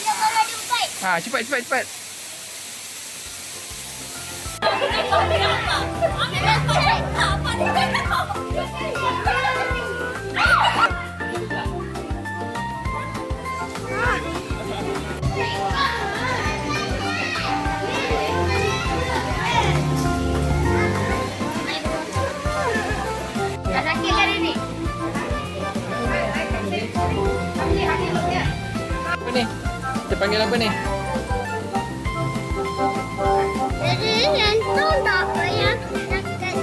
Bila baru ada 4? Ha, cepat. Dah sakit kan ni? Apa ni? Kita panggil apa ni? Jadi jantung tak payah dekat.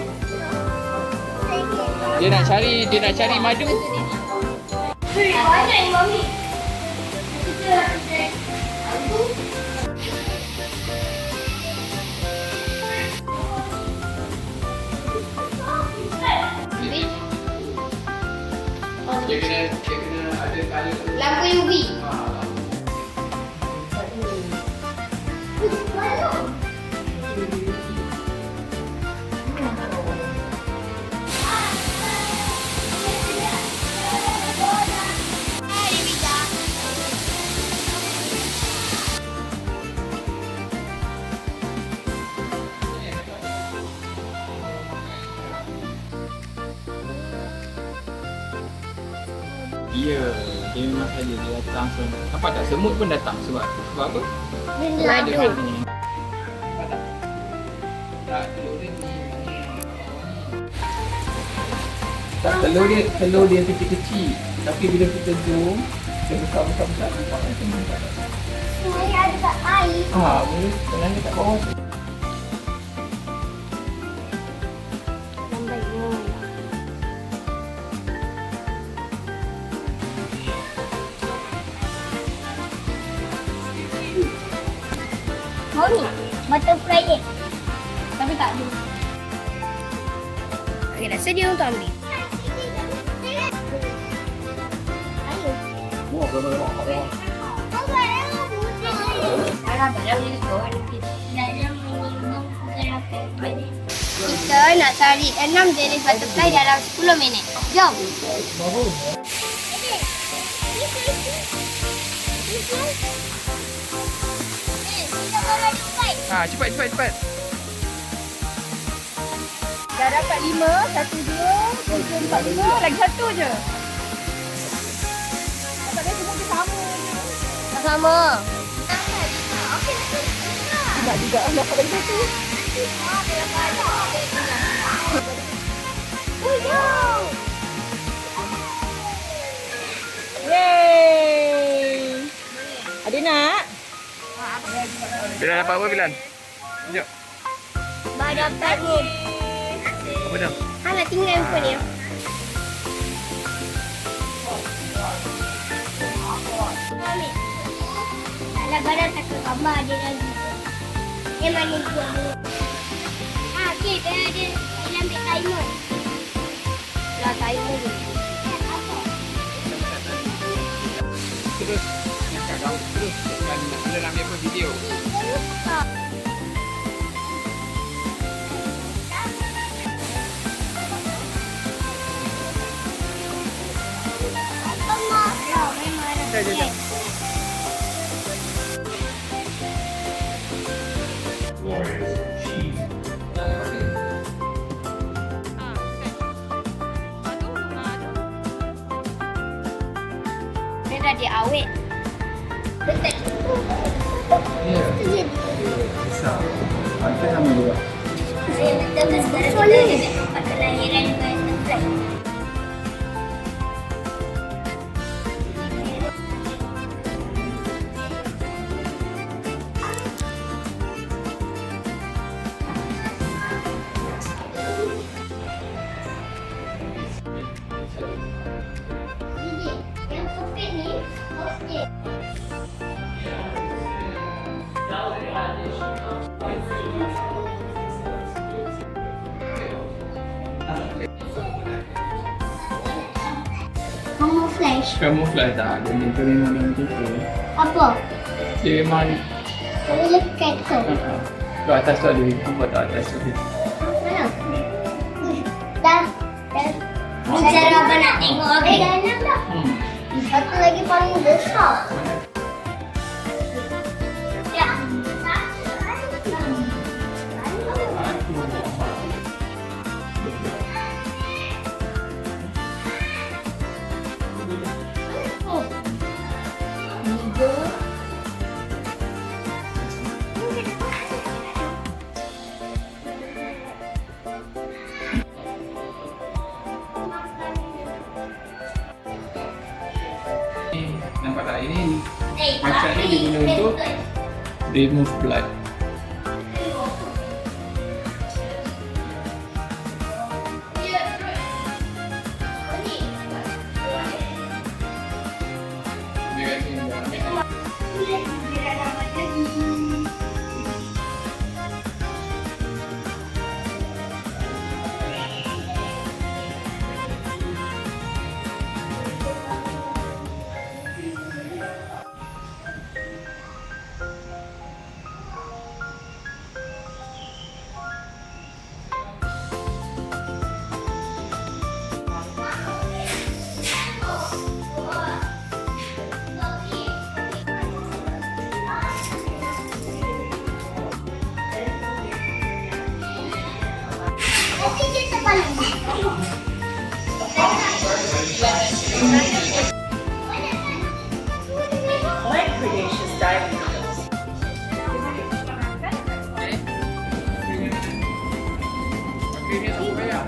Dia nak cari madu. Banyak ni mami. Dia kena ada kali. Lampu UV. Ya, dia memang saja dia datang semua. Nampak tak, semut pun datang sebab apa? Madu. Tak, telur dia kecil-kecil. Tapi bila kita zoom, dia besar-besar nampak macam mana? Saya ada kat air. Boleh sebenarnya kat bawah tu. Mau ni? Butterfly egg. Tapi tak ada. Okey, dah sedia untuk ambil. Ayo. Buah berapa? Kita nak cari 6 jenis butterfly dalam 10 minit. Jom. Ha, cepat. Dah dapat 5, 1, 2, 3, 4, 5. Lagi satu je. Dapat dia semua dia sama je. Tak sama. Tak juga. Dapat lagi satu. Yeay. Adik nak? Bilan dapat apa, Bilan? Tunjuk. Baru dapat ni. Apa dah? Nak tinggal handphone ni. Mami. Alah, barang tak ke gambar dia lagi. Dia mana jual dulu. Okey, dia ambil timer. Lah, timer je. Terus cakap kau terus dan bila nak ambil apa video. Jom. Dia dah diawet. Betul. Ya. Besar. Ada sama juga. Saya betul sekarang kita ada tempat kelahiran butterfly. Yang sopir ni, okey. Camouflage tak. Dia memang macam tu. Apa? Dia memang Saya lekat tu. tu atas tu ada. Nampak tak atas tu? Mana? Dah. Cara apa nak tengok orang dalam dah. Satu lagi paling besar. Ya. Oh. Tiga. Nampak tak ini? Macam ni diguna untuk remove blood. Dia kat sini dah ambil. Nanti kita balik. My predaceous diabetes. Okey, ni sampai ya.